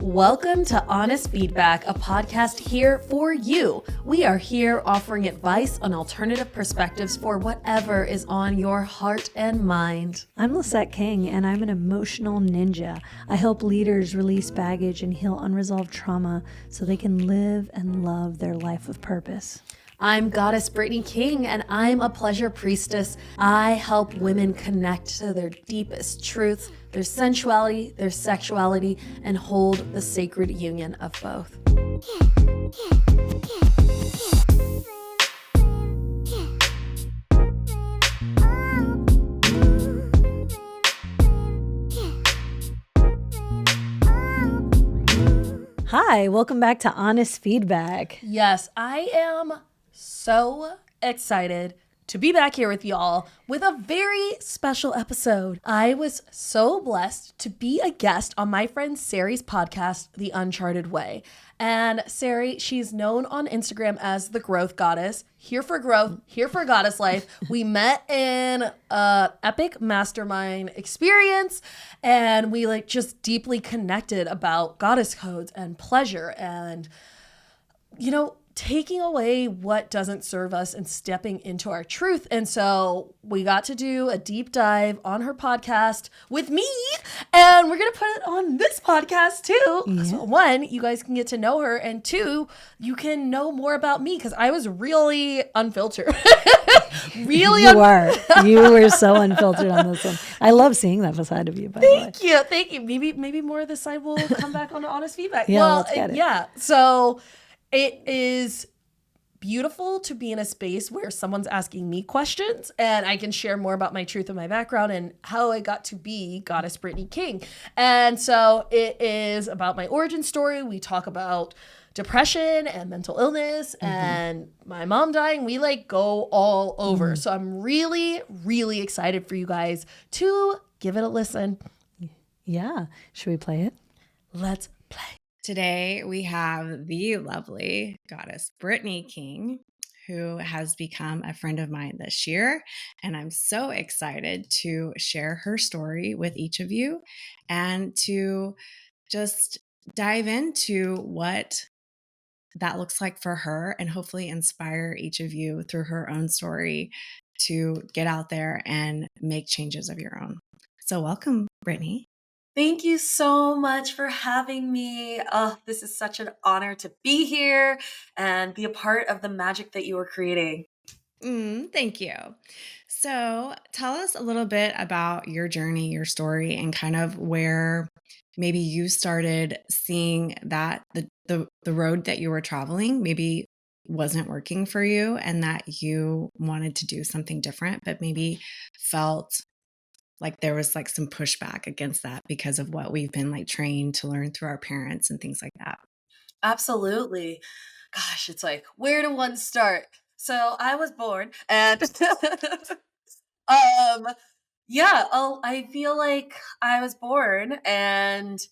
Welcome to Honest Feedback, a podcast here for you. We are here offering advice on alternative perspectives for whatever is on your heart and mind. I'm Lisette King, and I'm an emotional ninja. I help leaders release baggage and heal unresolved trauma so they can live and love their life with purpose. I'm Goddess Brittney King, and I'm a pleasure priestess. I help women connect to their deepest truths, their sensuality, their sexuality, and hold the sacred union of both. Hi, welcome back to Honest Feedback. Yes, I am so excited to be back here with y'all with a very special episode. I was so blessed to be a guest on my friend Sari's podcast, The Uncharted Way. And Sari, she's known on Instagram as the Growth Goddess, here for growth, here for goddess life. We met in an epic mastermind experience, and we just deeply connected about goddess codes and pleasure and, taking away what doesn't serve us and stepping into our truth. And so we got to do a deep dive on her podcast with me, and we're going to put it on this podcast too. Yeah. So one, you guys can get to know her, and two, you can know more about me because I was really unfiltered. You were so unfiltered on this one. I love seeing that side of you, by the way. Thank you. Maybe more of this side will come back on Honest Feedback. Let's get it. Yeah. So it is beautiful to be in a space where someone's asking me questions and I can share more about my truth and my background and how I got to be Goddess Brittney King. And so it is about my origin story. We talk about depression and mental illness and my mom dying. We go all over. So I'm really, really excited for you guys to give it a listen. Yeah. Should we play it? Let's play. Today, we have the lovely Goddess Brittney King, who has become a friend of mine this year. And I'm so excited to share her story with each of you and to just dive into what that looks like for her and hopefully inspire each of you through her own story to get out there and make changes of your own. So welcome, Brittney. Thank you so much for having me. Oh, this is such an honor to be here and be a part of the magic that you are creating. Thank you. So tell us a little bit about your journey, your story, and kind of where maybe you started seeing that the road that you were traveling maybe wasn't working for you and that you wanted to do something different, but maybe felt like there was some pushback against that because of what we've been trained to learn through our parents and things like that. Absolutely. Gosh, it's where do one start? So I was born and I feel like I was born and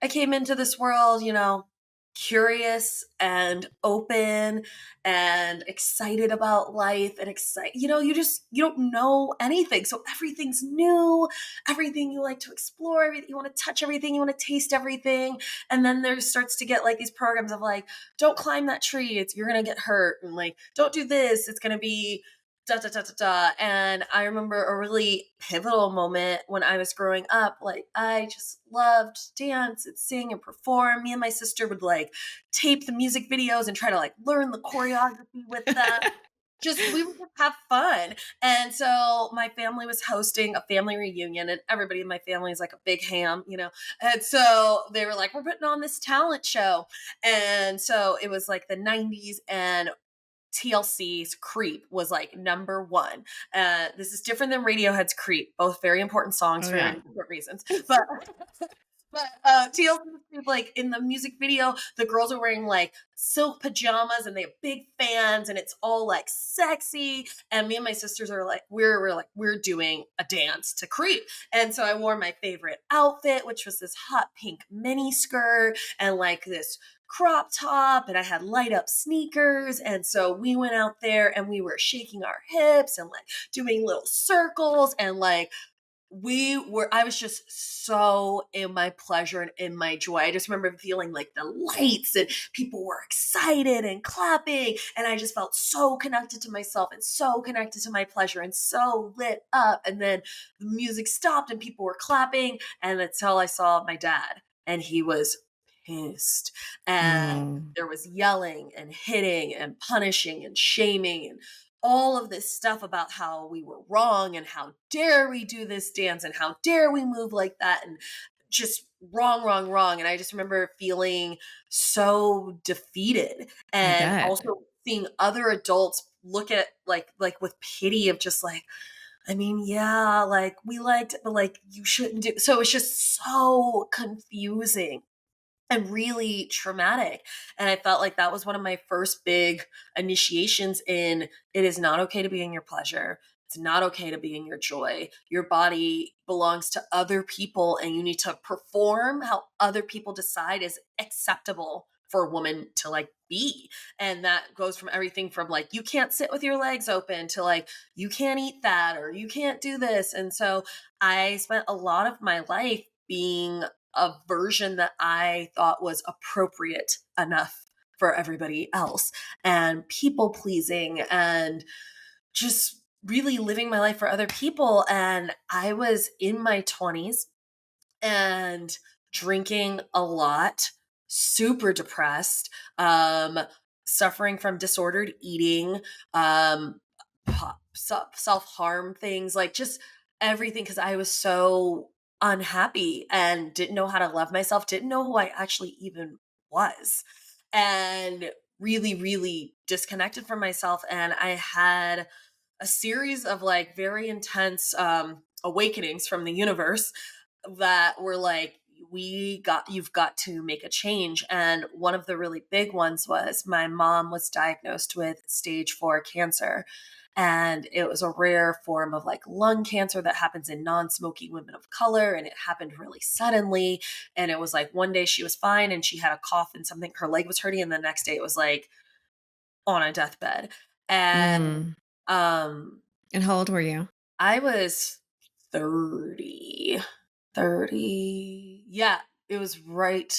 I came into this world, curious and open and excited about life and you don't know anything. So everything's new, everything you like to explore, everything you want to touch, everything you want to taste, everything. And then there starts to get these programs of don't climb that tree, you're going to get hurt, and don't do this, it's going to be da, da, da, da, da. And I remember a really pivotal moment when I was growing up. I just loved dance and sing and perform. Me and my sister would tape the music videos and try to learn the choreography with them. We would just have fun. And so my family was hosting a family reunion, and everybody in my family is a big ham, And so they were we're putting on this talent show. And so it was the 90s, and TLC's Creep was number one. This is different than Radiohead's Creep, both very important songs for different reasons. But TLC's Creep, in the music video, the girls are wearing silk pajamas and they have big fans and it's all sexy. And me and my sisters are we're doing a dance to Creep. And so I wore my favorite outfit, which was this hot pink mini skirt and this crop top, and I had light up sneakers. And so we went out there and we were shaking our hips and doing little circles and I was just so in my pleasure and in my joy. I just remember feeling like the lights and people were excited and clapping. And I just felt so connected to myself and so connected to my pleasure and so lit up. And then the music stopped and people were clapping. And until I saw my dad, and he was pissed. And Oh, there was yelling and hitting and punishing and shaming and all of this stuff about how we were wrong and how dare we do this dance and how dare we move like that and just wrong, wrong, wrong. And I just remember feeling so defeated I and bet. also seeing other adults look at like with pity of just like, I mean, yeah, like we liked it, but like you shouldn't do. So it's just so confusing and really traumatic. And I felt like that was one of my first big initiations in it is not okay to be in your pleasure. It's not okay to be in your joy. Your body belongs to other people and you need to perform how other people decide is acceptable for a woman to like be. And that goes from everything from like you can't sit with your legs open to like you can't eat that or you can't do this. And so I spent a lot of my life being a version that I thought was appropriate enough for everybody else and people pleasing and just really living my life for other people. And I was in my 20s and drinking a lot, super depressed, suffering from disordered eating, self-harm things, like just everything because I was so unhappy and didn't know how to love myself, didn't know who I actually even was, and really, really disconnected from myself. And I had a series of like very intense awakenings from the universe that were like you've got to make a change. And one of the really big ones was my mom was diagnosed with stage 4 cancer, and it was a rare form of like lung cancer that happens in non-smoking women of color, and it happened really suddenly. And it was like one day she was fine and she had a cough and something, her leg was hurting, and the next day it was like on a deathbed. And Mm. um And how old were you? I was 30. 30. Yeah, it was right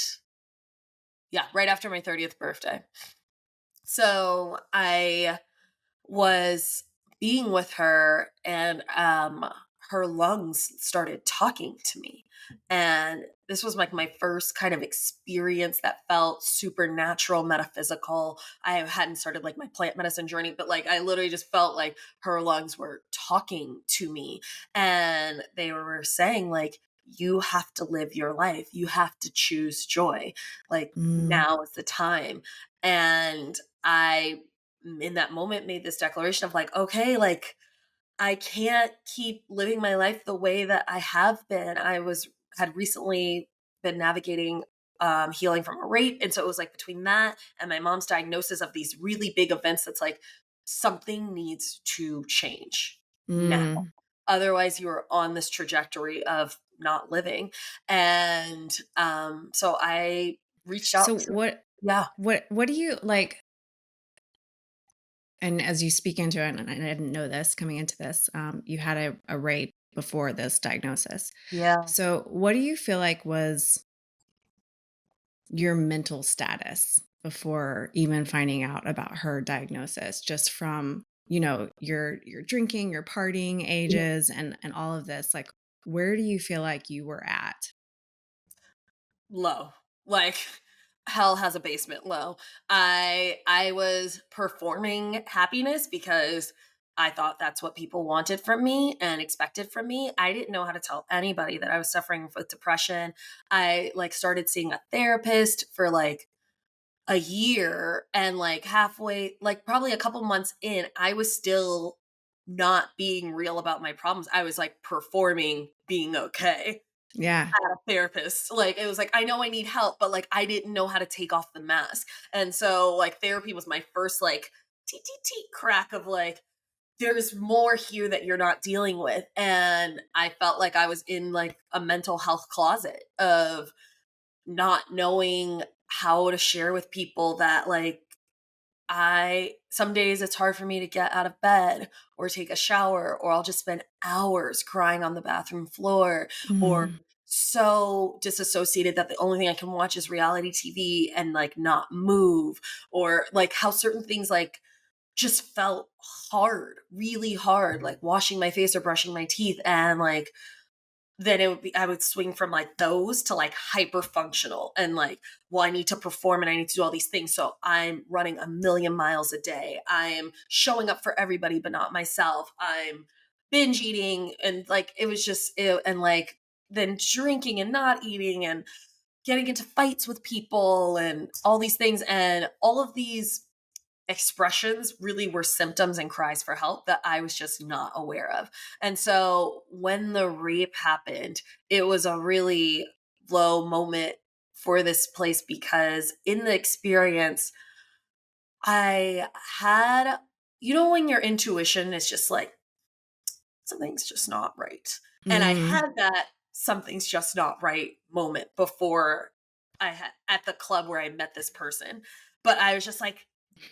after my 30th birthday. So I was being with her and her lungs started talking to me. And this was like my first kind of experience that felt supernatural, metaphysical. I hadn't started like my plant medicine journey, but like I literally just felt like her lungs were talking to me and they were saying like you have to live your life. You have to choose joy. Like Mm. now is the time. And I in that moment made this declaration of like, okay, like I can't keep living my life the way that I have been. Had recently been navigating healing from a rape. And so it was like between that and my mom's diagnosis of these really big events that's like something needs to change now. Mm. Otherwise you are on this trajectory of not living. And so I reached out So to yeah. what do you like? And as you speak into it, and I didn't know this coming into this, you had a rape before this diagnosis. Yeah. So what do you feel like was your mental status before even finding out about her diagnosis? Just from, your drinking, your partying ages and all of this, like where do you feel like you were at? Low. Like hell has a basement low. I was performing happiness because I thought that's what people wanted from me and expected from me. I didn't know how to tell anybody that I was suffering with depression. I like started seeing a therapist for like a year, and like halfway, like probably a couple months in, I was still not being real about my problems. I was like performing being okay Yeah. at a therapist. Like it was like I know I need help, but like I didn't know how to take off the mask. And so like therapy was my first like TTT crack of like there's more here that you're not dealing with. And I felt like I was in like a mental health closet of not knowing how to share with people that like some days it's hard for me to get out of bed or take a shower, or I'll just spend hours crying on the bathroom floor, or Mm. so disassociated that the only thing I can watch is reality TV and like not move, or like how certain things like just felt hard, really hard, like washing my face or brushing my teeth. And like, then I would swing from like those to like hyper functional and like, well, I need to perform and I need to do all these things. So I'm running a million miles a day. I'm showing up for everybody, but not myself. I'm binge eating. And like, it was just, and like, then drinking and not eating and getting into fights with people and all these things. And all of these expressions really were symptoms and cries for help that I was just not aware of. And so when the rape happened, it was a really low moment for this place, because in the experience, I had, when your intuition is just like, something's just not right. And I Mm. had that something's just not right moment before I had at the club where I met this person. But I was just like,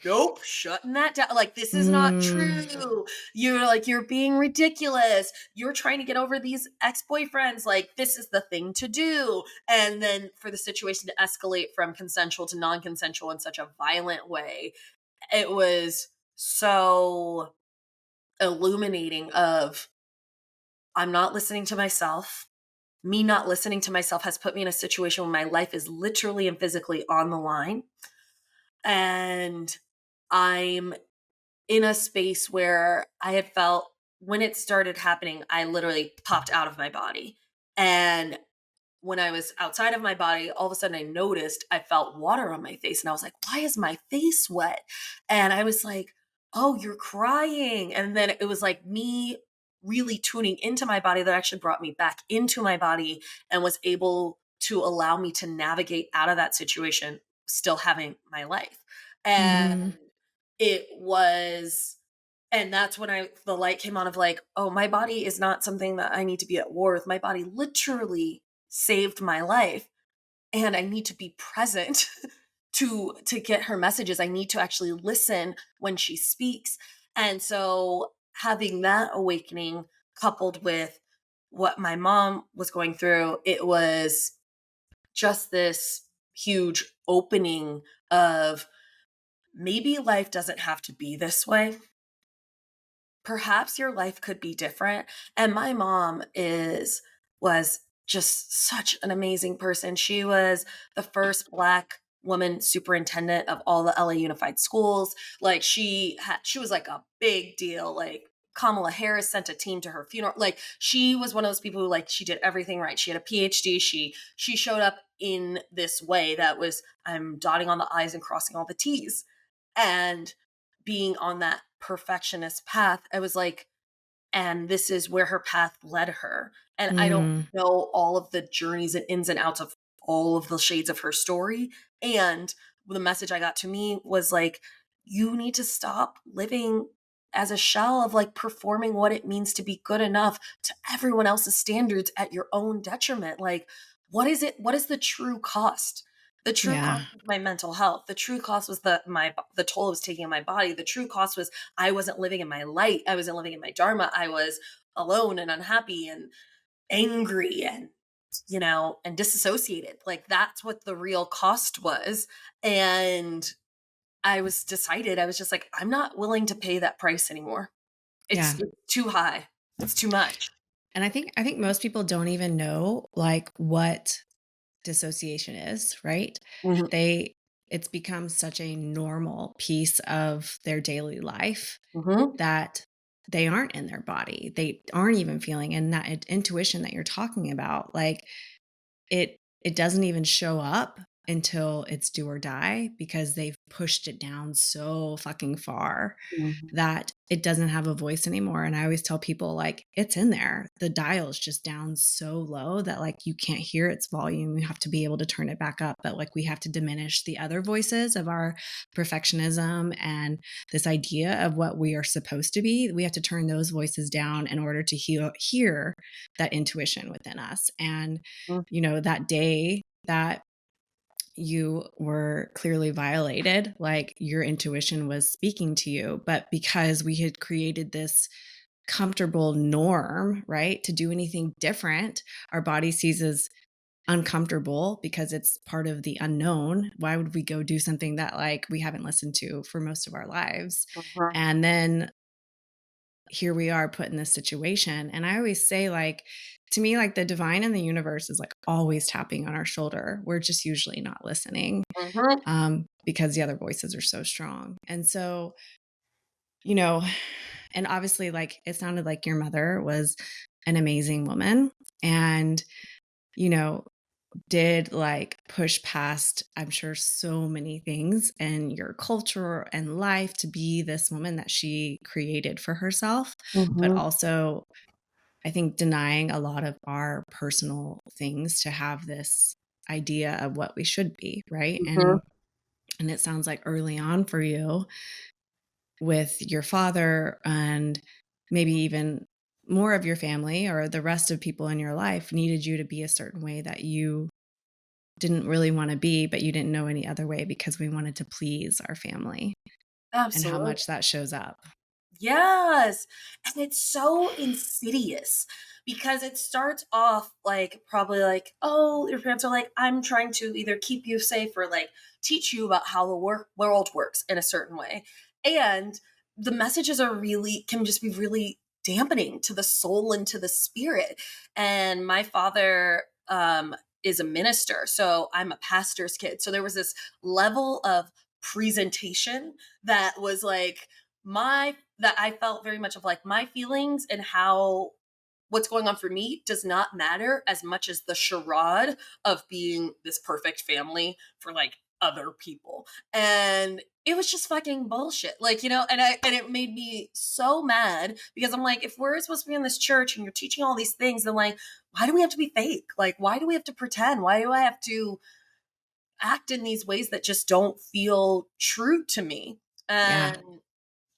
nope, shutting that down. Like, this is not Mm. true. You're being ridiculous. You're trying to get over these ex-boyfriends. Like, this is the thing to do. And then for the situation to escalate from consensual to non-consensual in such a violent way, it was so illuminating of, I'm not listening to myself. Me not listening to myself has put me in a situation where my life is literally and physically on the line. And I'm in a space where I had felt, when it started happening, I literally popped out of my body. And when I was outside of my body, all of a sudden I noticed I felt water on my face. And I was like, why is my face wet? And I was like, oh, you're crying. And then it was like me really tuning into my body that actually brought me back into my body and was able to allow me to navigate out of that situation, still having my life. And Mm. it was, and that's when the light came on of like, oh, my body is not something that I need to be at war with. My body literally saved my life, and I need to be present to get her messages. I need to actually listen when she speaks. And so having that awakening coupled with what my mom was going through, it was just this huge opening of, maybe life doesn't have to be this way. Perhaps your life could be different. And my mom was just such an amazing person. She was the first Black woman superintendent of all the LA Unified Schools. Like, she was like a big deal. Like, Kamala Harris sent a team to her funeral. Like, she was one of those people who, like, she did everything right. She had a PhD. She showed up in this way that was, I'm dotting on the I's and crossing all the T's. And being on that perfectionist path, I was like, and this is where her path led her. And I don't Mm. know all of the journeys and ins and outs of all of the shades of her story. And the message I got to me was like, you need to stop living as a shell of like performing what it means to be good enough to everyone else's standards at your own detriment. Like, what is it? What is the true cost? The true Yeah. cost was my mental health. The true cost was the toll it was taking on my body. The true cost was I wasn't living in my light. I wasn't living in my dharma. I was alone and unhappy and angry and and disassociated. Like, that's what the real cost was. And I was just like, I'm not willing to pay that price anymore. Yeah. It's too high. It's too much. And I think most people don't even know like what dissociation is, right? Mhm, They It's become such a normal piece of their daily life mhm, that they aren't in their body. They aren't even feeling, and that intuition that you're talking about, like it doesn't even show up until it's do or die because they've pushed it down so fucking far mhm, that it doesn't have a voice anymore. And I always tell people like it's in there. The dial is just down so low that like you can't hear its volume. You have to be able to turn it back up. But like we have to diminish the other voices of our perfectionism and this idea of what we are supposed to be. We have to turn those voices down in order to hear that intuition within us. And mhm, that day that you were clearly violated, like your intuition was speaking to you, but because we had created this comfortable norm, right, to do anything different, our body sees as uncomfortable because it's part of the unknown. Why would we go do something that like we haven't listened to for most of our lives? Mhm. And then here we are put in this situation. And I always say, like, to me, like the divine in the universe is like always tapping on our shoulder. We're just usually not listening Mhm. because the other voices are so strong. And so, you know, and obviously, like, it sounded like your mother was an amazing woman and, you know, did like push past, I'm sure, so many things in your culture and life to be this woman that she created for herself, but Mhm. also I think denying a lot of our personal things to have this idea of what we should be, right? Mhm. And it sounds like early on for you with your father and maybe even more of your family or the rest of people in your life needed you to be a certain way that you didn't really want to be, but you didn't know any other way because we wanted to please our family and how Absolutely. much that shows up. Yes. And it's so insidious because it starts off like probably like, oh, your parents are like, I'm trying to either keep you safe or like teach you about how the world works in a certain way. And the messages are really, can just be really dampening to the soul and to the spirit. And my father, is a minister. So I'm a pastor's kid. So there was this level of presentation that was like, my that I felt very much of like my feelings and how what's going on for me does not matter as much as the charade of being this perfect family for like other people. And it was just fucking bullshit. Like, and it made me so mad because I'm like, if we're supposed to be in this church and you're teaching all these things, then like, why do we have to be fake? Like, why do we have to pretend? Why do I have to act in these ways that just don't feel true to me? Yeah. And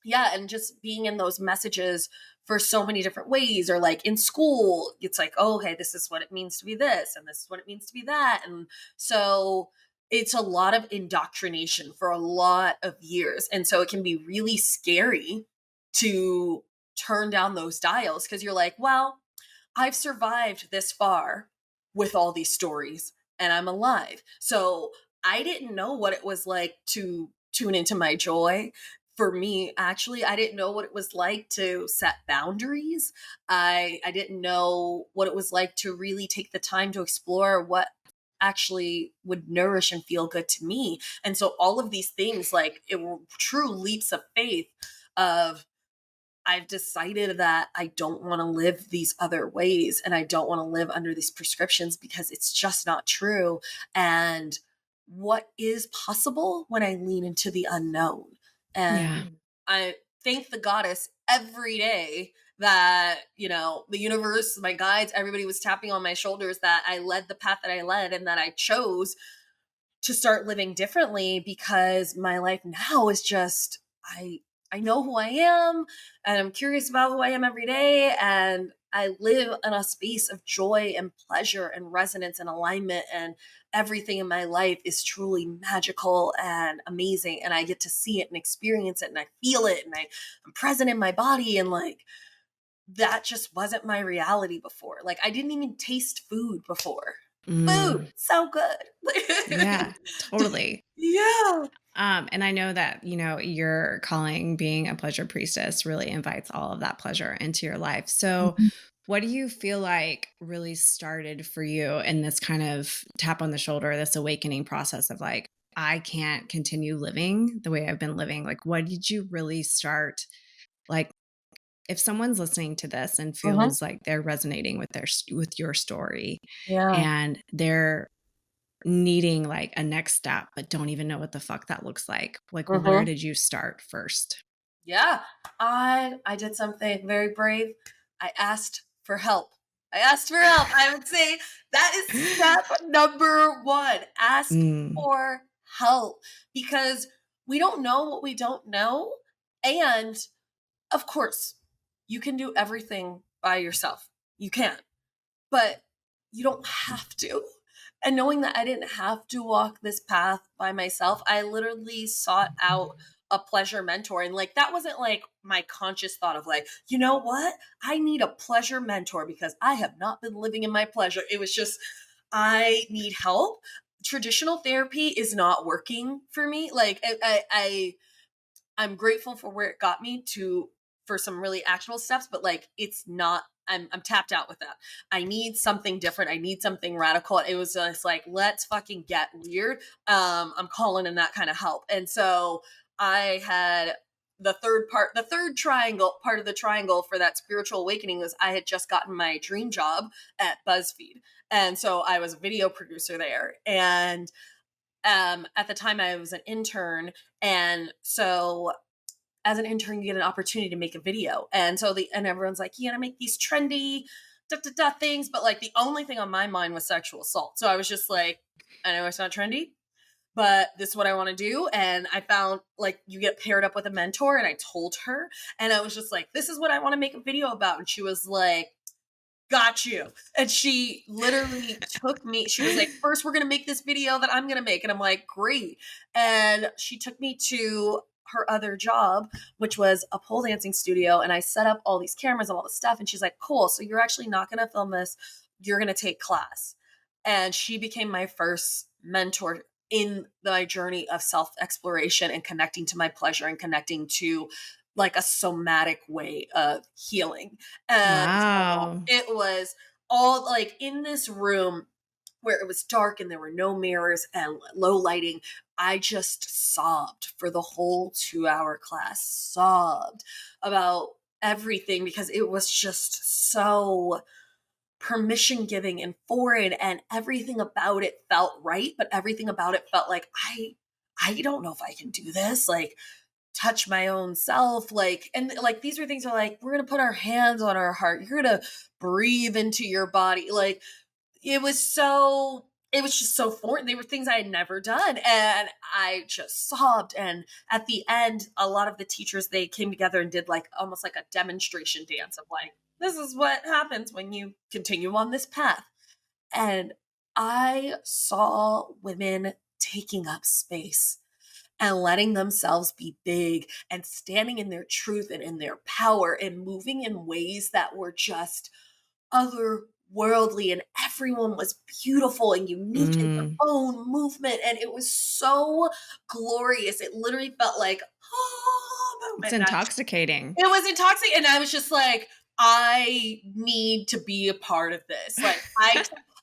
yeah, and just being in those messages for so many different ways, or like in school it's like, oh, hey, this is what it means to be this and this is what it means to be that. And so it's a lot of indoctrination for a lot of years, and so it can be really scary to turn down those dials because you're like, well, I've survived this far with all these stories and I'm alive. So I didn't know what it was like to tune into my joy. For me, actually, I didn't know what it was like to set boundaries. I didn't know what it was like to really take the time to explore what actually would nourish and feel good to me. And so all of these things, like, it were true leaps of faith of, I've decided that I don't want to live these other ways and I don't want to live under these prescriptions because it's just not true. And what is possible when I lean into the unknown? Yeah. And I thank the goddess every day that, the universe, my guides, everybody was tapping on my shoulders that I led the path that I led and that I chose to start living differently, because my life now is just, I know who I am and I'm curious about who I am every day, and I live in a space of joy and pleasure and resonance and alignment, and everything in my life is truly magical and amazing, and I get to see it and experience it and I feel it and I'm present in my body, and like, that just wasn't my reality before. Like, I didn't even taste food before. Food, Mm, so good. yeah, totally. Yeah. And I know that, your calling being a pleasure priestess really invites all of that pleasure into your life. So, Mhm. what do you feel like really started for you in this kind of tap on the shoulder, this awakening process of like, I can't continue living the way I've been living? Like, what did you really start? Like, if someone's listening to this and Mhm. feels like they're resonating with your story Yeah. and they're needing like a next step, but don't even know what the fuck that looks like where Mhm. did you start first? Yeah. I did something very brave. I asked for help. I asked for help. I would say that is step number 1. Ask Mm, for help, because we don't know what we don't know. And of course, you can do everything by yourself. You can. But you don't have to. And knowing that I didn't have to walk this path by myself, I literally sought out a pleasure mentor. And like, that wasn't like my conscious thought of like, you know what? I need a pleasure mentor because I have not been living in my pleasure. It was just, I need help. Traditional therapy is not working for me. Like I'm grateful for where it got me to for some really actionable steps, but like it's not, I'm tapped out with that. I need something different. I need something radical. It was just like, let's fucking get weird. I'm calling in that kind of help. And so I had the third triangle, part of the triangle for that spiritual awakening was I had just gotten my dream job at BuzzFeed. And so I was a video producer there. And at the time I was an intern. And so as an intern, you get an opportunity to make a video. And so and everyone's like, you gotta make these trendy things. But like the only thing on my mind was sexual assault. So I was just like, I know it's not trendy, but this is what I want to do. And I found like you get paired up with a mentor, and I told her, and I was just like, this is what I want to make a video about. And she was like, got you. And she literally took me, she was like, first we're going to make this video that I'm going to make. And I'm like, great. And she took me to her other job, which was a pole dancing studio. And I set up all these cameras and all this stuff. And she's like, cool. So you're actually not going to film this. You're going to take class. And she became my first mentor in my journey of self-exploration and connecting to my pleasure and connecting to like a somatic way of healing. And Wow. so it was all like in this room where it was dark and there were no mirrors and low lighting. I just sobbed for the whole 2-hour class, sobbed about everything because it was just so permission giving and foreign, and everything about it felt right, but everything about it felt like I don't know if I can do this. Like, touch my own self, like, and like these are things are like, we're gonna put our hands on our heart, you're gonna breathe into your body. Like it was just so foreign. They were things I had never done, and I just sobbed. And at the end, a lot of the teachers, they came together and did like almost like a demonstration dance of like, this is what happens when you continue on this path. And I saw women taking up space and letting themselves be big and standing in their truth and in their power and moving in ways that were just otherworldly, and everyone was beautiful and unique in their own movement, and it was so glorious. It literally felt like, oh, it's intoxicating. It was intoxicating, and I was just like, I need to be a part of this. Like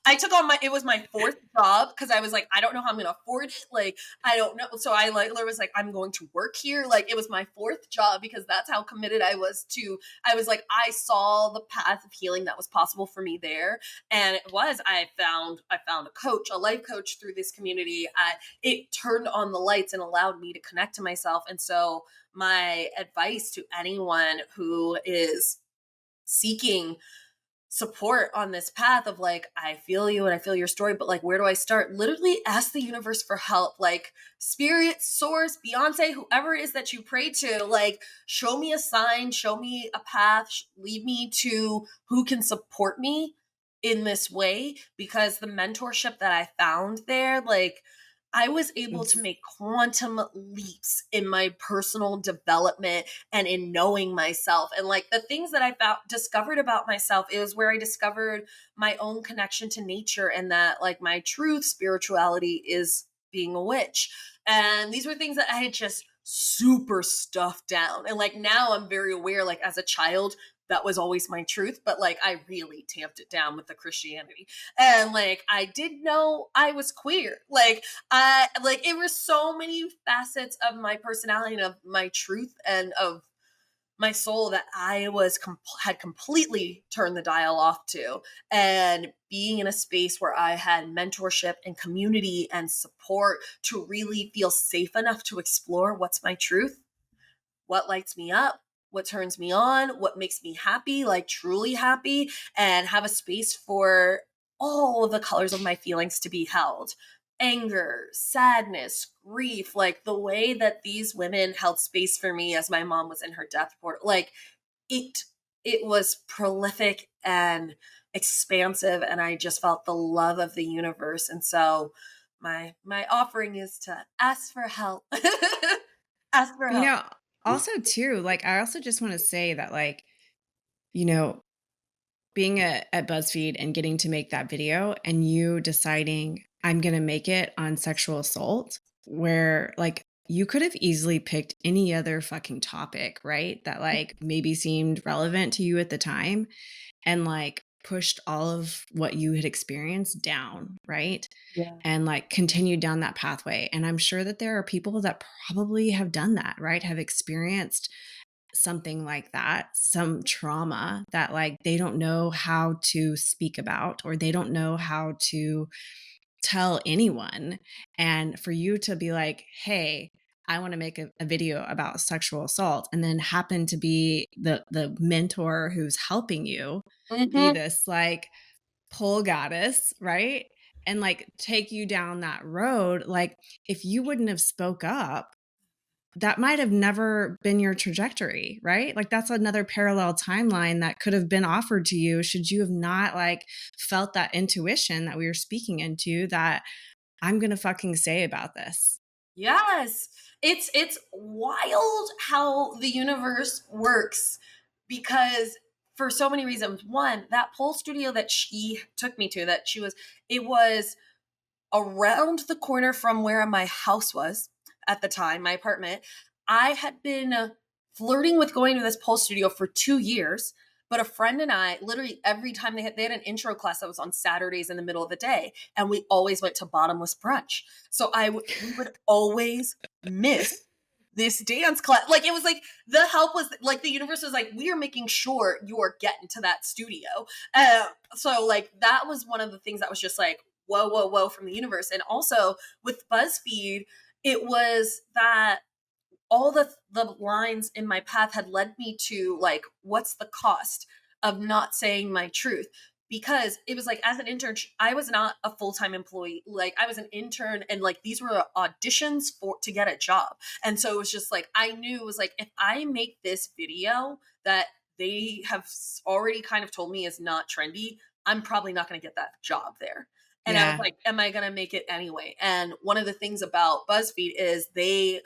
I took on it was my fourth job because I was like, I don't know how I'm going to afford it. Like, I don't know. So I was like, I'm going to work here. Like, it was my fourth job because that's how committed I was like, I saw the path of healing that was possible for me there. And I found a coach, a life coach through this community. It turned on the lights and allowed me to connect to myself. And so my advice to anyone who is seeking support on this path of like, I feel you and I feel your story, but like, where do I start? Literally ask the universe for help. Like, spirit, source, Beyonce, whoever it is that you pray to, like, show me a sign, show me a path, lead me to who can support me in this way. Because the mentorship that I found there, like, I was able to make quantum leaps in my personal development and in knowing myself. And like the things that I discovered about myself, it was where I discovered my own connection to nature, and that like my truth spirituality is being a witch. And these were things that I had just super stuffed down. And like now I'm very aware, like as a child, that was always my truth, but like I really tamped it down with the Christianity. And like I did know I was queer. Like it was so many facets of my personality and of my truth and of my soul that I had completely turned the dial off to. And being in a space where I had mentorship and community and support to really feel safe enough to explore what's my truth, what lights me up, what turns me on, what makes me happy, like truly happy, and have a space for all of the colors of my feelings to be held. Anger, sadness, grief, like the way that these women held space for me as my mom was in her death portal, like it was prolific and expansive, and I just felt the love of the universe. And so my offering is to ask for help. Ask for You help. know, also too, like I also just want to say that like, you know, being at BuzzFeed and getting to make that video and you deciding I'm going to make it on sexual assault, where like you could have easily picked any other fucking topic, right? That like maybe seemed relevant to you at the time and like pushed all of what you had experienced down, right? Yeah. And like continued down that pathway. And I'm sure that there are people that probably have done that, right? Have experienced something like that, some trauma that like they don't know how to speak about or they don't know how to tell anyone. And for you to be like, hey, I want to make a video about sexual assault and then happen to be the mentor who's helping you be Mm-hmm. this like pole goddess, right? And like take you down that road. Like if you wouldn't have spoke up, that might have never been your trajectory, right? Like that's another parallel timeline that could have been offered to you should you have not like felt that intuition that we were speaking into that I'm going to fucking say about this. Yes. It's wild how the universe works, because for so many reasons. One, that pole studio that she took me to, that she was it was around the corner from where my house was at the time, my apartment. I had been flirting with going to this pole studio for 2 years, but a friend and I, literally every time they had an intro class that was on Saturdays in the middle of the day, and we always went to bottomless brunch. So we would always miss this dance class. Like it was like the help was like the universe was like, we are making sure you are getting to that studio. So like that was one of the things that was just like, whoa, whoa, whoa from the universe. And also with BuzzFeed, it was that all the lines in my path had led me to like, what's the cost of not saying my truth? Because it was like, as an intern, I was not a full-time employee. Like I was an intern, and like these were auditions to get a job. And so it was just like, I knew it was like, if I make this video that they have already kind of told me is not trendy, I'm probably not going to get that job there. And I was Yeah. like, am I going to make it anyway? And one of the things about BuzzFeed is they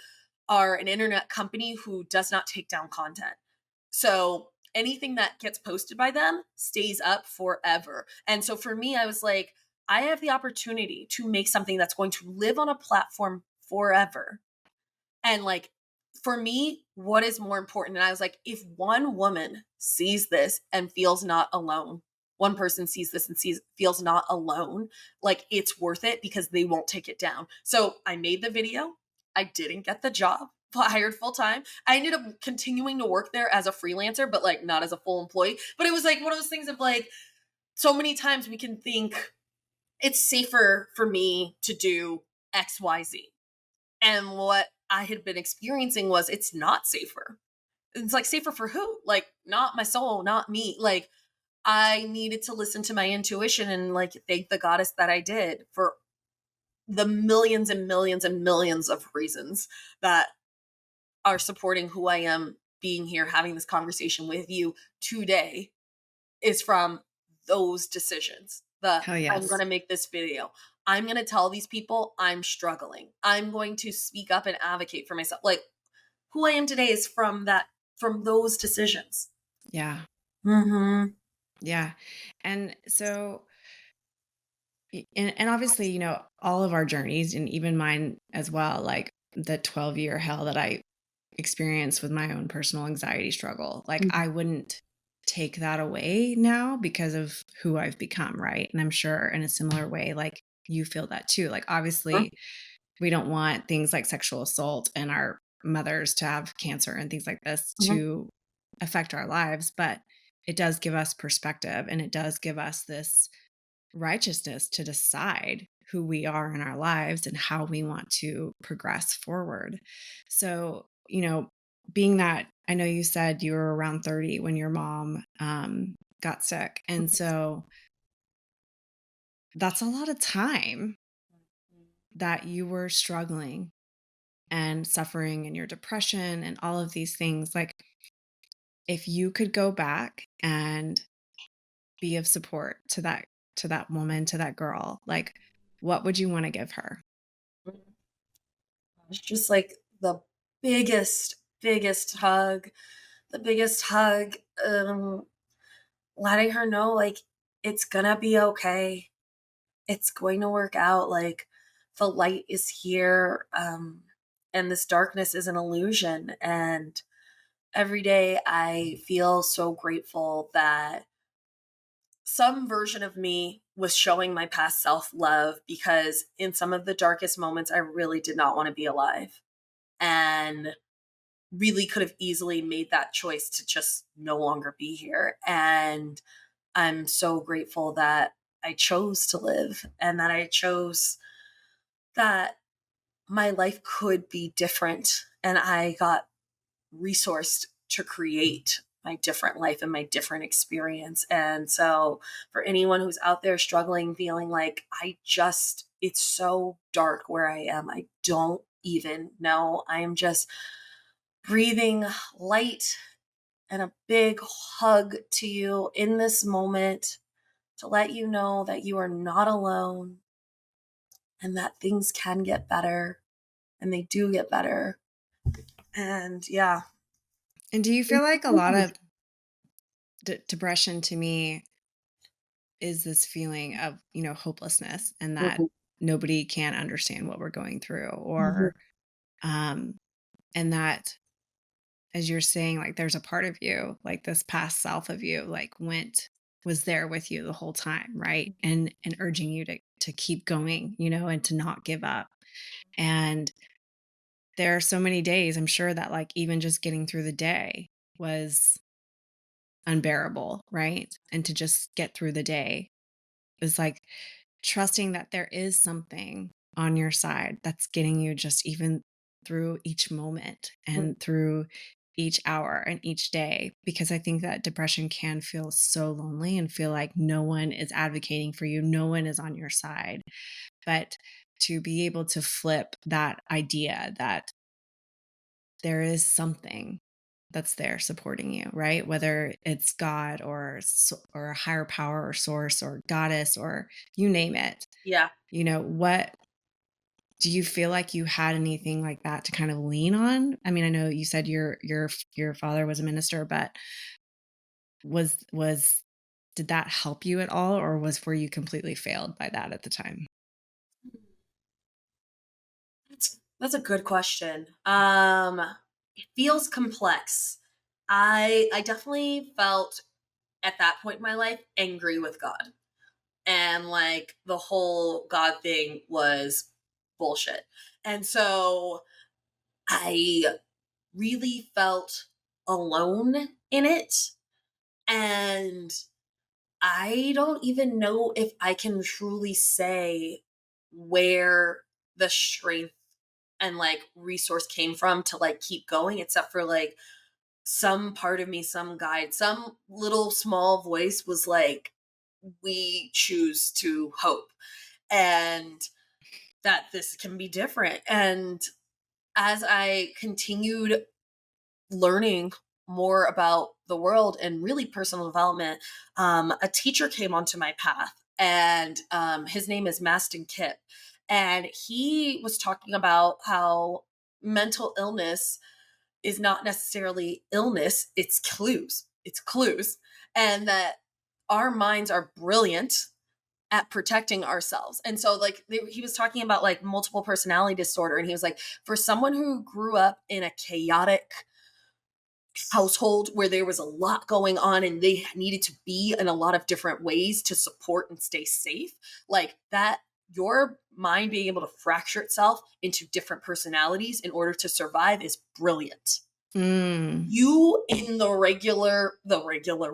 are an internet company who does not take down content. So anything that gets posted by them stays up forever. And so for me, I was like, I have the opportunity to make something that's going to live on a platform forever. And like, for me, what is more important? And I was like, if one woman sees this and feels not alone, one person sees this and feels not alone, like it's worth it because they won't take it down. So I made the video. I didn't get the job hired full time. I ended up continuing to work there as a freelancer, but like not as a full employee. But it was like one of those things of like, so many times we can think it's safer for me to do XYZ. And what I had been experiencing was it's not safer. It's like, safer for who? Like, not my soul, not me. Like, I needed to listen to my intuition and like thank the goddess that I did for the millions and millions and millions of reasons that are supporting who I am being here, having this conversation with you today is from those decisions. Hell I'm going yes. to make this video. I'm going to tell these people I'm struggling. I'm going to speak up and advocate for myself. Like who I am today is from those decisions. Yeah. Mm-hmm. Yeah. And so, and obviously, you know, all of our journeys and even mine as well, like the 12-year hell that I experienced with my own personal anxiety struggle, like I wouldn't take that away now because of who I've become. Right. And I'm sure in a similar way, like you feel that too. Like obviously we don't want things like sexual assault and our mothers to have cancer and things like this Mm-hmm. to affect our lives, but it does give us perspective and it does give us this righteousness to decide who we are in our lives and how we want to progress forward. So, you know, being that I know you said you were around 30 when your mom got sick. And so that's a lot of time that you were struggling and suffering and your depression and all of these things. Like, if you could go back and be of support to that woman, to that girl, like what would you want to give her? It's just like the biggest hug, the biggest hug, letting her know like it's gonna be okay. It's going to work out. Like the light is here, and this darkness is an illusion. And every day I feel so grateful that some version of me was showing my past self love, because in some of the darkest moments, I really did not want to be alive and really could have easily made that choice to just no longer be here. And I'm so grateful that I chose to live and that I chose that my life could be different. And I got resourced to create my different life and my different experience. And so for anyone who's out there struggling, feeling like it's so dark where I am, I don't even know. I am just breathing light and a big hug to you in this moment to let you know that you are not alone and that things can get better, and they do get better. And yeah. And do you feel like a lot of depression to me is this feeling of, hopelessness, and that Mhm. nobody can understand what we're going through, Mhm. or and that, as you're saying, like there's a part of you, like this past self of you, like was there with you the whole time, right? And urging you to keep going, and to not give up. And there are so many days, I'm sure, that like even just getting through the day was unbearable, right? And to just get through the day is like trusting that there is something on your side that's getting you just even through each moment and through each hour and each day. Because I think that depression can feel so lonely and feel like no one is advocating for you, no one is on your side. But to be able to flip that idea that there is something that's there supporting you, right? Whether it's God or a higher power or source or goddess or you name it. Yeah. What do you feel like you had anything like that to kind of lean on? I mean, I know you said your father was a minister, but was did that help you at all, or were you completely failed by that at the time? That's a good question. It feels complex. I definitely felt at that point in my life angry with God. And like the whole God thing was bullshit. And so I really felt alone in it. And I don't even know if I can truly say where the strength and like resource came from to like keep going, except for like some part of me, some guide, some little small voice was like, we choose to hope and that this can be different. And as I continued learning more about the world and really personal development, a teacher came onto my path, and his name is Maston Kip. And he was talking about how mental illness is not necessarily illness, it's clues. It's clues. And that our minds are brilliant at protecting ourselves. And so like he was talking about like multiple personality disorder, and he was like, for someone who grew up in a chaotic household where there was a lot going on and they needed to be in a lot of different ways to support and stay safe, like that, your mind being able to fracture itself into different personalities in order to survive is brilliant. Mm, You in the regular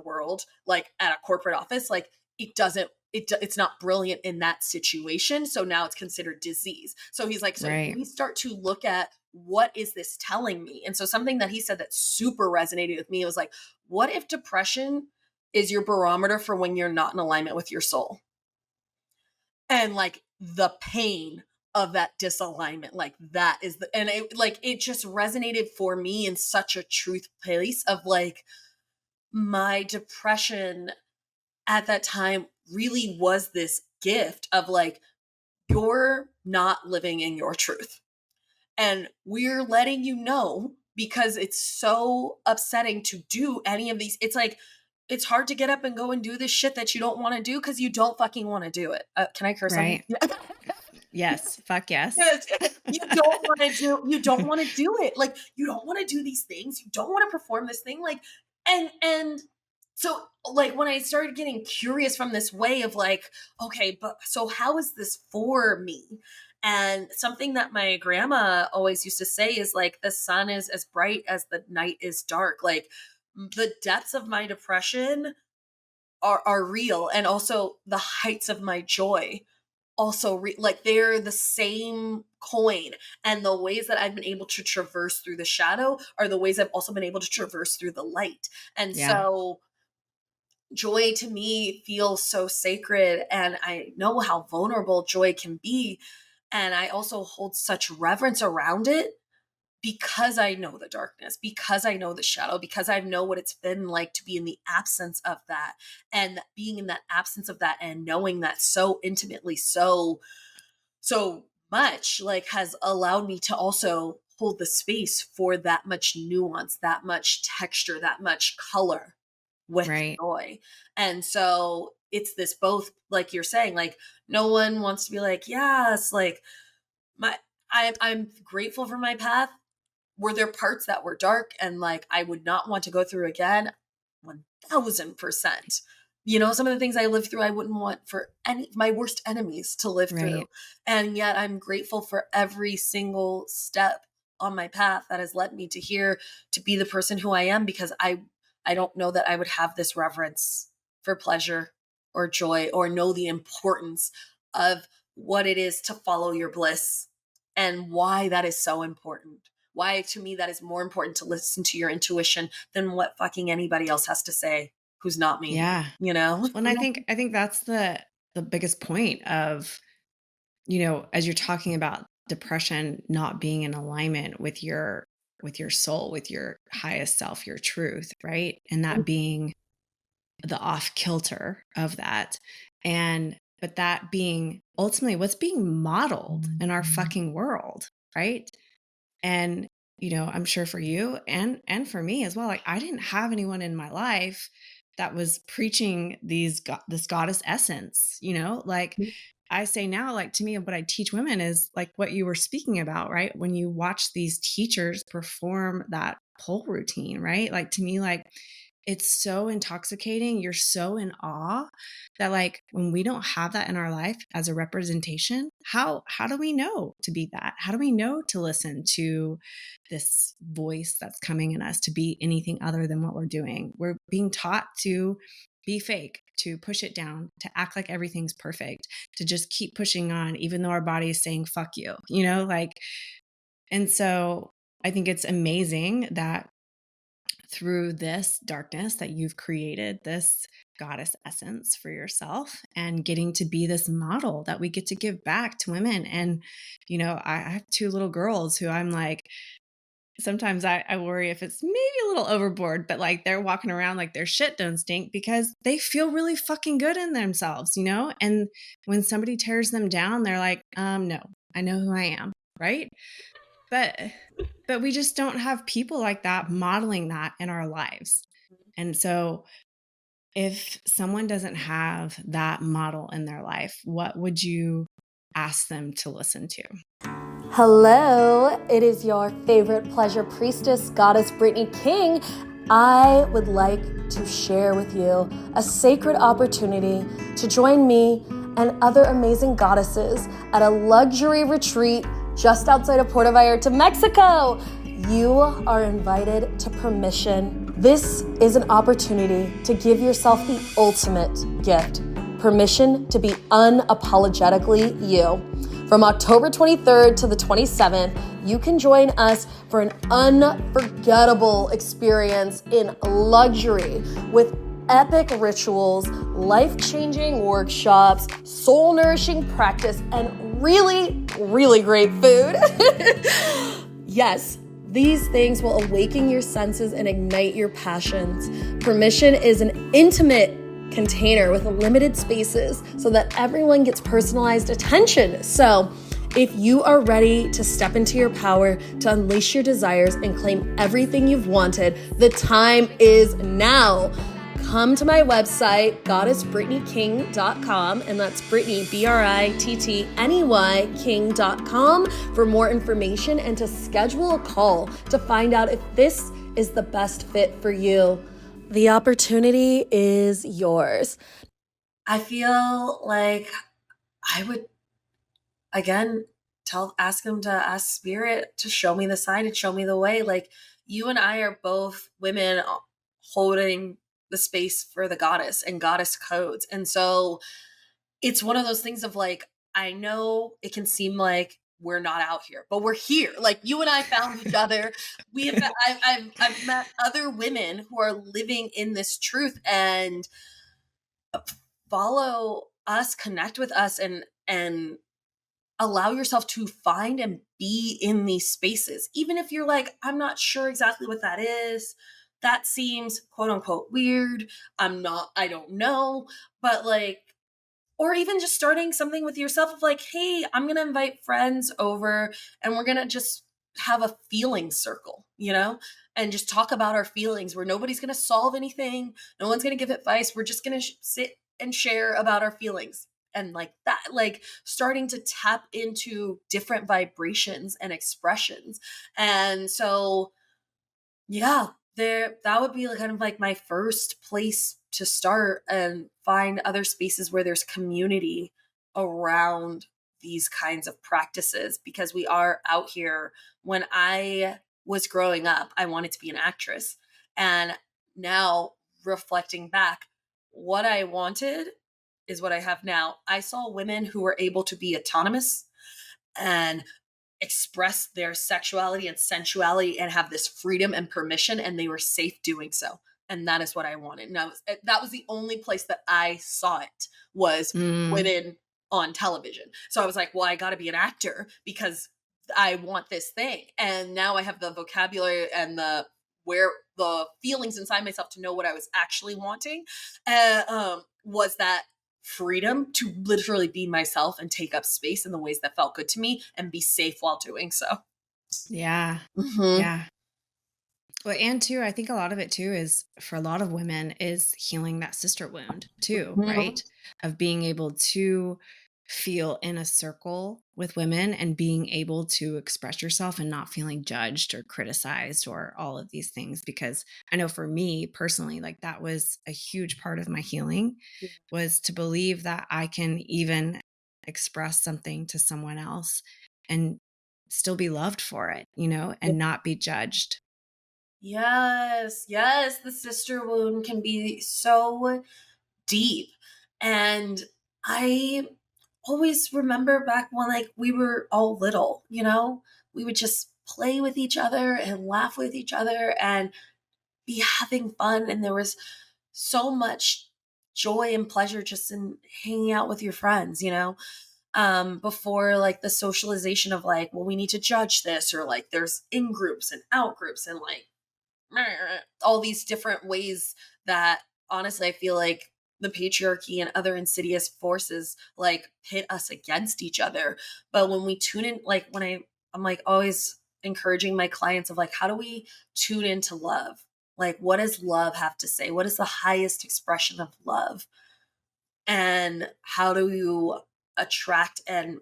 world, like at a corporate office, like it's not brilliant in that situation, so now it's considered disease. So he's like, so if right. we start to look at what is this telling me, and so something that he said that super resonated with me was like, what if depression is your barometer for when you're not in alignment with your soul, and like the pain of that disalignment, like that is the, and it just resonated for me in such a truth place of like, my depression at that time really was this gift of like, you're not living in your truth. And we're letting you know because it's so upsetting to do any of these. It's like, it's hard to get up and go and do this shit that you don't want to do because you don't fucking want to do it. Can I curse on you? Yes. Fuck yes. You don't want to do it. Like, you don't want to do these things. You don't want to perform this thing. Like, and so like when I started getting curious from this way of like, okay, but so how is this for me? And something that my grandma always used to say is like, the sun is as bright as the night is dark. Like, the depths of my depression are real. And also the heights of my joy also like they're the same coin. And the ways that I've been able to traverse through the shadow are the ways I've also been able to traverse through the light. And so joy to me feels so sacred, and I know how vulnerable joy can be. And I also hold such reverence around it because I know the darkness, because I know the shadow, because I know what it's been like to be in the absence of that, and being in that absence of that and knowing that so intimately, so much, like, has allowed me to also hold the space for that much nuance, that much texture, that much color with joy. And so it's this both, like you're saying, like, no one wants to be like, yes, like I'm grateful for my path. Were there parts that were dark and like I would not want to go through again? 1000%. You know, some of the things I lived through, I wouldn't want for my worst enemies to live through. And yet I'm grateful for every single step on my path that has led me to here, to be the person who I am, because I don't know that I would have this reverence for pleasure or joy, or know the importance of what it is to follow your bliss and why that is so important. Why, to me, that is more important to listen to your intuition than what fucking anybody else has to say who's not me. Yeah. You know? Well, and I think that's the biggest point of, you know, as you're talking about depression not being in alignment with your soul, with your highest self, your truth, right? And that being the off kilter of that. But that being ultimately what's being modeled in our fucking world, right? And, you know, I'm sure for you and for me as well, like, I didn't have anyone in my life that was preaching this goddess essence, you know, like I say now, like, to me, what I teach women is like what you were speaking about, right? When you watch these teachers perform that pole routine, right? Like, to me, like, it's so intoxicating. You're so in awe that, like, when we don't have that in our life as a representation, how do we know to be that? How do we know to listen to this voice that's coming in us to be anything other than what we're doing? We're being taught to be fake, to push it down, to act like everything's perfect, to just keep pushing on, even though our body is saying, fuck you, you know, like, and so I think it's amazing that through this darkness that you've created this goddess essence for yourself and getting to be this model that we get to give back to women. And, you know, I have 2 little girls who I'm like, sometimes I worry if it's maybe a little overboard, but like they're walking around like their shit don't stink because they feel really fucking good in themselves, you know? And when somebody tears them down, they're like, no, I know who I am. Right. But we just don't have people like that modeling that in our lives. And so if someone doesn't have that model in their life, what would you ask them to listen to? Hello, it is your favorite pleasure priestess, Goddess Brittney King. I would like to share with you a sacred opportunity to join me and other amazing goddesses at a luxury retreat just outside of Puerto Vallarta, Mexico. You are invited to Permission. This is an opportunity to give yourself the ultimate gift, permission to be unapologetically you. From October 23rd to the 27th, you can join us for an unforgettable experience in luxury with epic rituals, life-changing workshops, soul-nourishing practice, and really, really great food. Yes, these things will awaken your senses and ignite your passions. Permission is an intimate container with limited spaces so that everyone gets personalized attention. So if you are ready to step into your power, to unleash your desires and claim everything you've wanted, the time is now. Come to my website, goddessbrittneyking.com, and that's Brittney, Brittney, king.com, for more information and to schedule a call to find out if this is the best fit for you. The opportunity is yours. I feel like I would, again, ask him to ask Spirit to show me the sign and show me the way. Like, you and I are both women holding the space for the goddess and goddess codes. And so it's one of those things of like, I know it can seem we're not out here, but we're here. Like, you and I found each other. I've met other women who are living in this truth, and follow us, connect with us, and allow yourself to find and be in these spaces. Even if you're like, I'm not sure exactly what that is. That seems quote unquote weird. I don't know. But like, or even just starting something with yourself of like, hey, I'm going to invite friends over and we're going to just have a feeling circle, and just talk about our feelings where nobody's going to solve anything. No one's going to give advice. We're just going to sit and share about our feelings. And like that, like starting to tap into different vibrations and expressions. And so, yeah, that would be kind of like my first place to start and find other spaces where there's community around these kinds of practices, because we are out here. When I was growing up, I wanted to be an actress. And now, reflecting back, what I wanted is what I have now. I saw women who were able to be autonomous and express their sexuality and sensuality and have this freedom and permission, and they were safe doing so. And that is what I wanted. Now, that was the only place that I saw it, was women on television. So I was like, well, I got to be an actor because I want this thing. And now I have the vocabulary and the feelings inside myself to know what I was actually wanting. Was that freedom to literally be myself and take up space in the ways that felt good to me and be safe while doing so. Yeah. Mm-hmm. Yeah. Well, and too, I think a lot of it too is, for a lot of women, is healing that sister wound too, Mm-hmm. right? Of being able to feel in a circle with women and being able to express yourself and not feeling judged or criticized or all of these things. Because I know for me personally, like that was a huge part of my healing, was to believe that I can even express something to someone else and still be loved for it, and not be judged. Yes. The sister wound can be so deep. And I always remember back when we were all little, we would just play with each other and laugh with each other and be having fun. And there was so much joy and pleasure just in hanging out with your friends, before the socialization of well, we need to judge this, or there's in groups and out groups and all these different ways that honestly I feel like the patriarchy and other insidious forces pit us against each other. But when we tune in, I'm always encouraging my clients of how do we tune into love? What does love have to say? What is the highest expression of love? And how do you attract and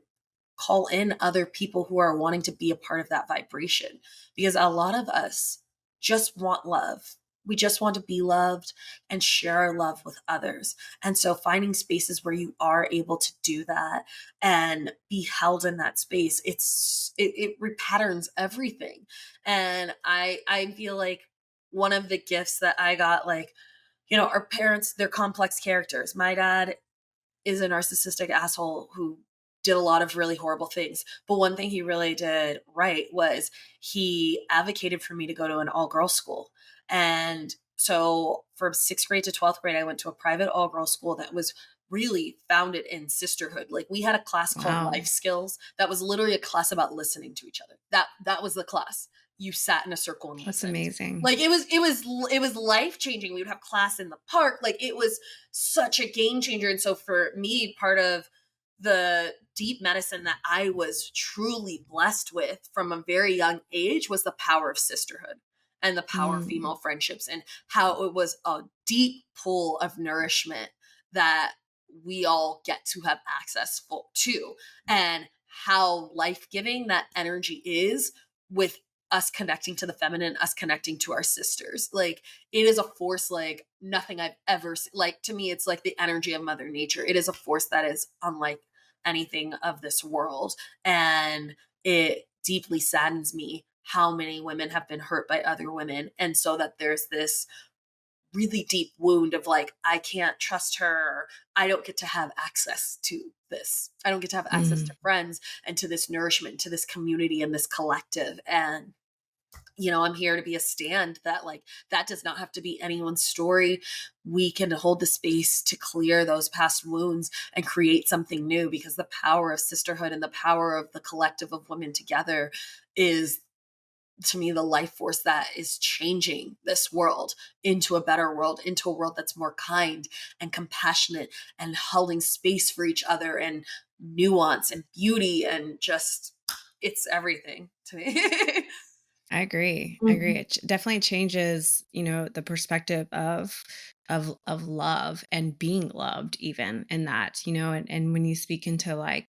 call in other people who are wanting to be a part of that vibration? Because a lot of us just want love. We just want to be loved and share our love with others. And so finding spaces where you are able to do that and be held in that space, it repatterns everything. And I feel like one of the gifts that I got, our parents, they're complex characters. My dad is a narcissistic asshole who did a lot of really horrible things. But one thing he really did right was he advocated for me to go to an all-girls school. And so from 6th grade to 12th grade, I went to a private all-girls school that was really found it in sisterhood. Like we had a class called Wow. life skills that was literally a class about listening to each other. That was the class. You sat in a circle and That's listened. amazing. Like it was life changing. We would have class in the park. Like it was such a game changer. And so for me, part of the deep medicine that I was truly blessed with from a very young age was the power of sisterhood and the power of female friendships, and how it was a deep pool of nourishment that we all get to have access to, and how life-giving that energy is with us connecting to the feminine, us connecting to our sisters. Like it is a force like nothing I've ever seen. Like to me, it's like the energy of Mother Nature. It is a force that is unlike anything of this world. And it deeply saddens me how many women have been hurt by other women. And so that there's this really deep wound of like, I can't trust her. I don't get to have access to this. I don't get to have access to friends and to this nourishment, to this community and this collective. And I'm here to be a stand that like, that does not have to be anyone's story. We can hold the space to clear those past wounds and create something new, because the power of sisterhood and the power of the collective of women together is, to me, the life force that is changing this world into a better world, into a world that's more kind and compassionate and holding space for each other and nuance and beauty, and just, it's everything to me. I agree. I agree. It definitely changes, the perspective of love and being loved, even in that, and when you speak into like,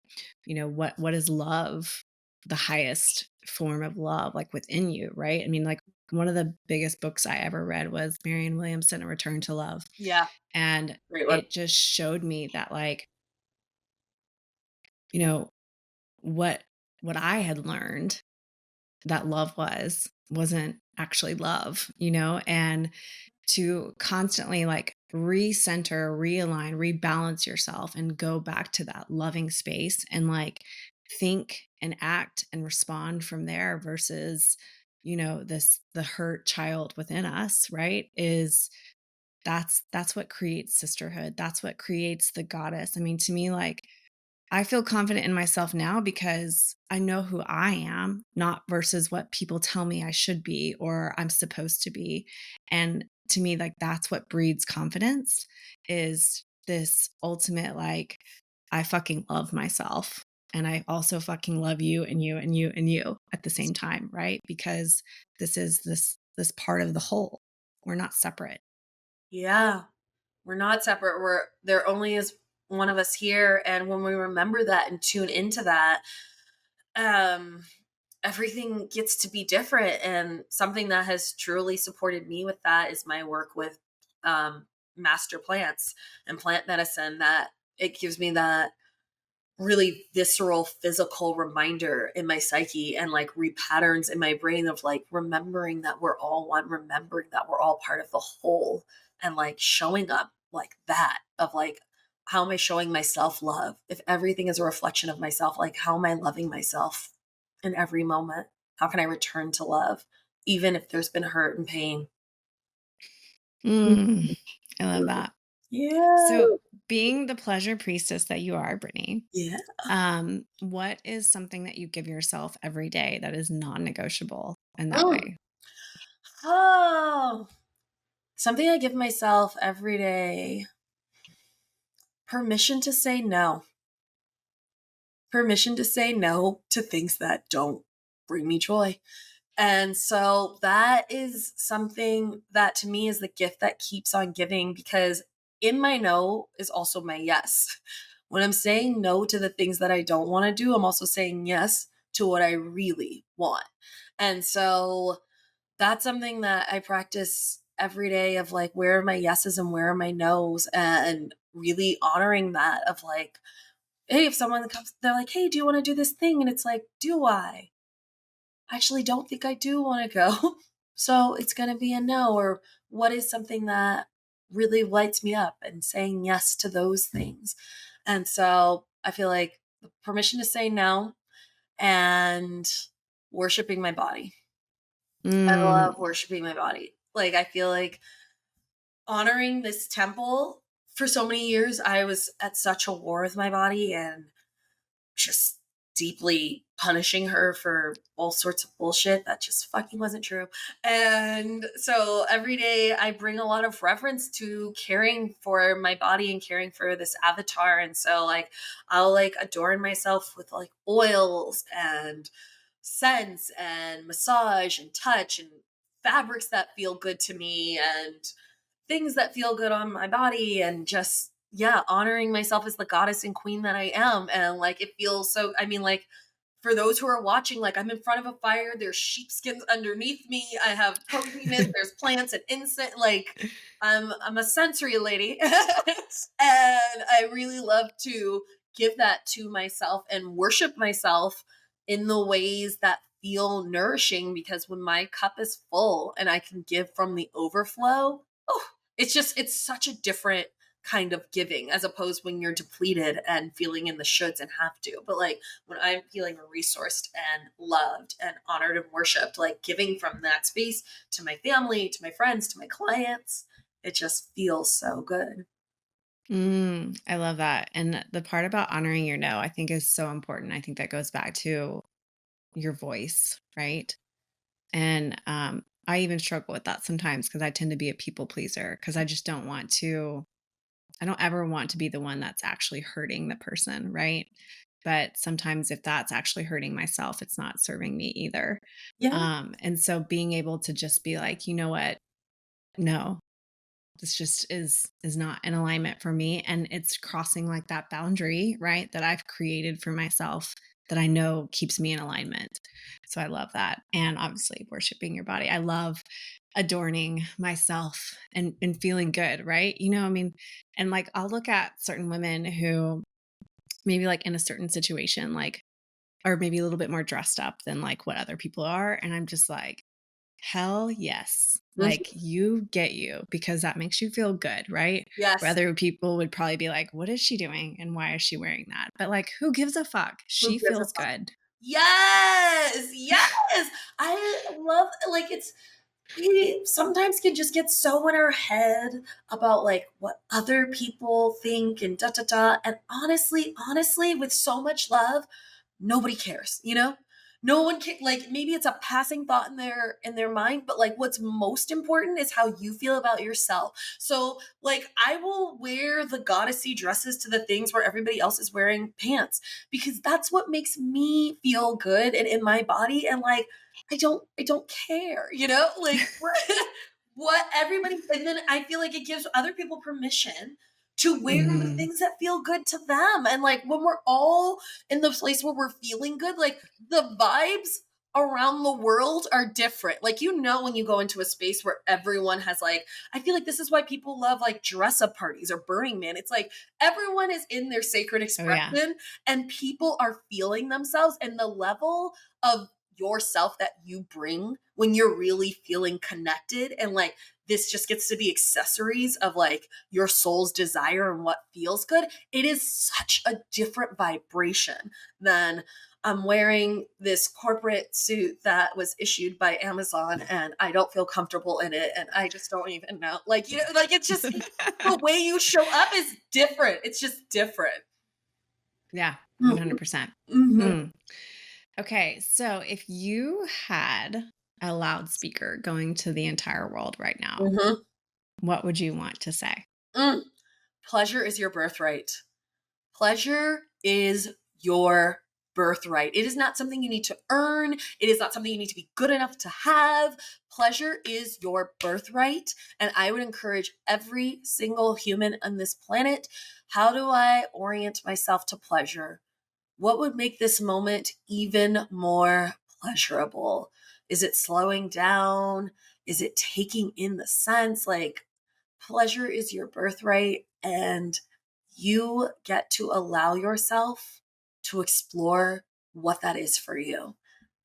what is love, the highest form of love, like within you, right? I mean, like one of the biggest books I ever read was Marianne Williamson, A Return to Love. Yeah. And Great one. it just showed me that like, you know, what I had learned that love wasn't actually love, and to constantly like recenter, realign, rebalance yourself and go back to that loving space and like think and act and respond from there versus, the hurt child within us, right? That's what creates sisterhood. That's what creates the goddess. I mean, to me, like I feel confident in myself now because I know who I am, not versus what people tell me I should be or I'm supposed to be. And to me, like that's what breeds confidence, is this ultimate, like, I fucking love myself. And I also fucking love you and you and you and you at the same time, right? Because this is this part of the whole. We're not separate. Yeah. We're not separate. There only is one of us here. And when we remember that and tune into that, um, everything gets to be different. And something that has truly supported me with that is my work with master plants and plant medicine, that it gives me that really visceral physical reminder in my psyche and like repatterns in my brain of like remembering that we're all one, remembering that we're all part of the whole, and like showing up like that, of like, how am I showing myself love? If everything is a reflection of myself, like how am I loving myself in every moment? How can I return to love even if there's been hurt and pain? I love that. Yeah. So, being the pleasure priestess that you are, Brittney, Yeah. what is something that you give yourself every day that is non-negotiable in that Mm. way? Oh, something I give myself every day. Permission to say no. Permission to say no to things that don't bring me joy. And so that is something that to me is the gift that keeps on giving, because in my no is also my yes. When I'm saying no to the things that I don't want to do, I'm also saying yes to what I really want. And so that's something that I practice every day, of like, where are my yeses and where are my nos, and really honoring that, of like, hey, if someone comes, they're like, hey, do you want to do this thing? And it's like, do I? Actually don't think I do want to go. So it's going to be a no. Or what is something that really lights me up, and saying yes to those things. And so I feel like the permission to say no, and worshiping my body. I love Mm, worshiping my body. Like, I feel like honoring this temple for so many years, I was at such a war with my body and just deeply punishing her for all sorts of bullshit that just fucking wasn't true. And so every day I bring a lot of reference to caring for my body and caring for this avatar. And so like I'll like adorn myself with like oils and scents and massage and touch and fabrics that feel good to me and things that feel good on my body and just honoring myself as the goddess and queen that I am. And like it feels so, I mean, like for those who are watching, like I'm in front of a fire, there's sheepskins underneath me, I have coziness, there's plants and incense, like I'm a sensory lady. And I really love to give that to myself and worship myself in the ways that feel nourishing, because when my cup is full and I can give from the overflow, oh, it's such a different kind of giving as opposed when you're depleted and feeling in the shoulds and have to. But like when I'm feeling resourced and loved and honored and worshiped, like giving from that space to my family, to my friends, to my clients, it just feels so good. I love that. And the part about honoring your no, I think is so important. I think that goes back to your voice, right? And I even struggle with that sometimes because I tend to be a people pleaser because I just don't want to, I don't ever want to be the one that's actually hurting the person, right? But sometimes if that's actually hurting myself, it's not serving me either. Yeah. And so being able to just be like, you know what? No, this just is not in alignment for me, and it's crossing like that boundary, right, that I've created for myself that I know keeps me in alignment. So I love that. And obviously worshiping your body, I love adorning myself and feeling good, right? I mean, and like I'll look at certain women who maybe like in a certain situation, like, or maybe a little bit more dressed up than like what other people are, and I'm just like, hell yes. Mhm. Like you get you because that makes you feel good, right? Where Yes. other people would probably be like, what is she doing? And why is she wearing that? But like, who gives a fuck? Who She gives a feels fuck? good. Yes. Yes. I love, like, it's, we sometimes can just get so in our head about like what other people think and da da da. And honestly, with so much love, nobody cares, you know? No one can, like, maybe it's a passing thought in their mind, but like what's most important is how you feel about yourself. So like I will wear the goddessy dresses to the things where everybody else is wearing pants, because that's what makes me feel good and in my body. And like I don't care, you know? Like what everybody, and then I feel like it gives other people permission to wear the Mhm. things that feel good to them. And like when we're all in the place where we're feeling good, like the vibes around the world are different. Like, you know, when you go into a space where everyone has like, I feel like this is why people love like dress up parties or Burning Man. It's like everyone is in their sacred Oh yeah. expression and people are feeling themselves, and the level of yourself that you bring when you're really feeling connected, and like this just gets to be accessories of like your soul's desire and what feels good. It is such a different vibration than I'm wearing this corporate suit that was issued by Amazon and I don't feel comfortable in it and I just don't even know. Like, you know, like it's just the way you show up is different. It's just different. Yeah, Mhm. 100%. Mhm. Mm. Okay, so if you had a loudspeaker going to the entire world right now, Mhm. what would you want to say? Mm. Pleasure is your birthright. Pleasure is your birthright. It is not something you need to earn. It is not something you need to be good enough to have. Pleasure is your birthright. And I would encourage every single human on this planet, how do I orient myself to pleasure? What would make this moment even more pleasurable? Is it slowing down? Is it taking in the sense? Like, pleasure is your birthright, and you get to allow yourself to explore what that is for you.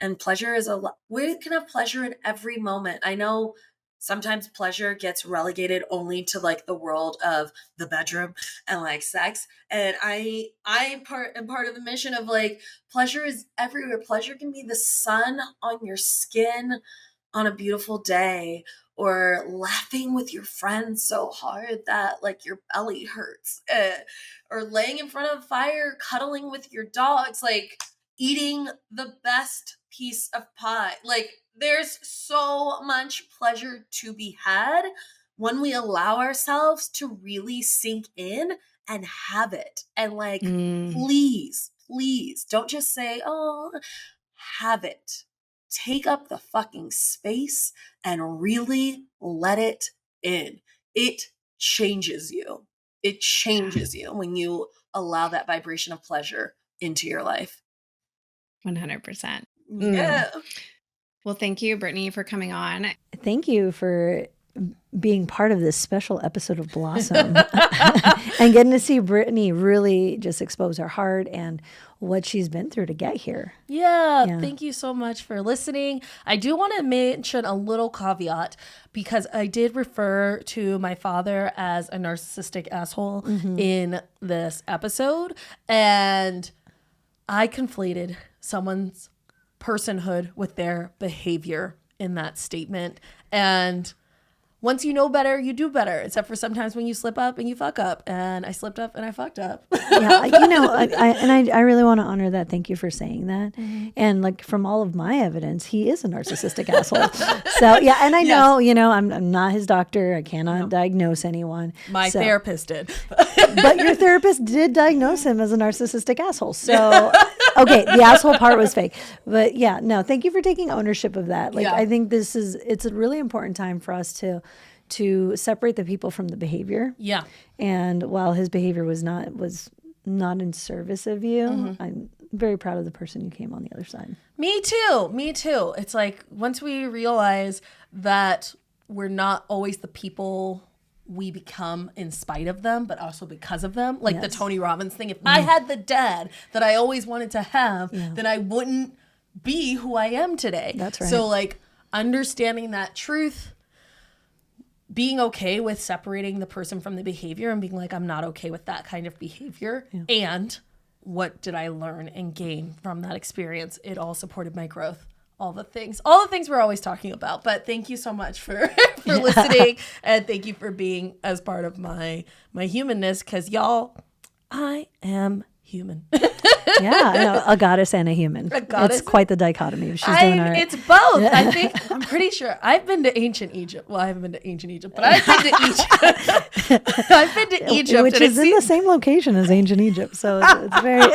And pleasure is we can have pleasure in every moment. I know sometimes pleasure gets relegated only to like the world of the bedroom and like sex. And am part of the mission of like pleasure is everywhere. Pleasure can be the sun on your skin. on a beautiful day, or laughing with your friends so hard that like your belly hurts, or laying in front of a fire, cuddling with your dogs, like eating the best piece of pie. Like there's so much pleasure to be had when we allow ourselves to really sink in and have it. And like, please don't just say, oh, have it. Take up the fucking space and really let it in. It changes you. It changes you when you allow that vibration of pleasure into your life. 100%. Yeah. Well, thank you, Brittney, for coming on. Thank you for being part of this special episode of Blossom and getting to see Brittney really just expose her heart and what she's been through to get here. Yeah, thank you so much for listening. I do want to mention a little caveat because I did refer to my father as a narcissistic asshole in this episode, and I conflated someone's personhood with their behavior in that statement. And once you know better, you do better, except for sometimes when you slip up and you fuck up. And I slipped up and I fucked up. Yeah, you know, I really want to honor that. Thank you for saying that. And like from all of my evidence, he is a narcissistic asshole. So yeah, and I know, you know, I'm not his doctor. I cannot diagnose anyone. My therapist did. But your therapist did diagnose him as a narcissistic asshole. So okay, the asshole part was fake. But yeah, no, thank you for taking ownership of that. Like I think it's a really important time for us to separate the people from the behavior. Yeah. And while his behavior was not in service of you, I'm very proud of the person you came on the other side. Me too. It's like once we realize that we're not always the people we become in spite of them, but also because of them. Like the Tony Robbins thing. If I had the dad that I always wanted to have, then I wouldn't be who I am today. That's right. So like understanding that truth, being okay with separating the person from the behavior and being like, I'm not okay with that kind of behavior. And what did I learn and gain from that experience? It all supported my growth. All the things we're always talking about. But thank you so much for listening. And thank you for being as part of my humanness. Because y'all, I am human. Yeah, a goddess and a human. It's quite the dichotomy. She's doing all right. It's both. I think, I'm pretty sure. I've been to ancient Egypt. Well, I haven't been to ancient Egypt, but I've been to Egypt. I've been to Egypt. Which is in the same location as ancient Egypt. So it's very...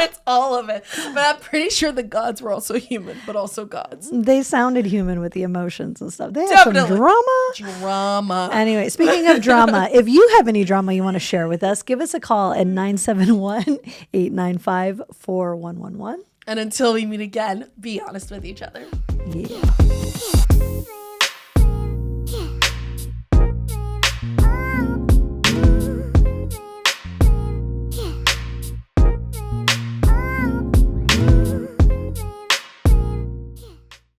It's all of it. But I'm pretty sure the gods were also human, but also gods. They sounded human with the emotions and stuff. They had some drama. Anyway, speaking of drama, if you have any drama you want to share with us, give us a call at 971-895-4111. And until we meet again, be honest with each other. Yeah.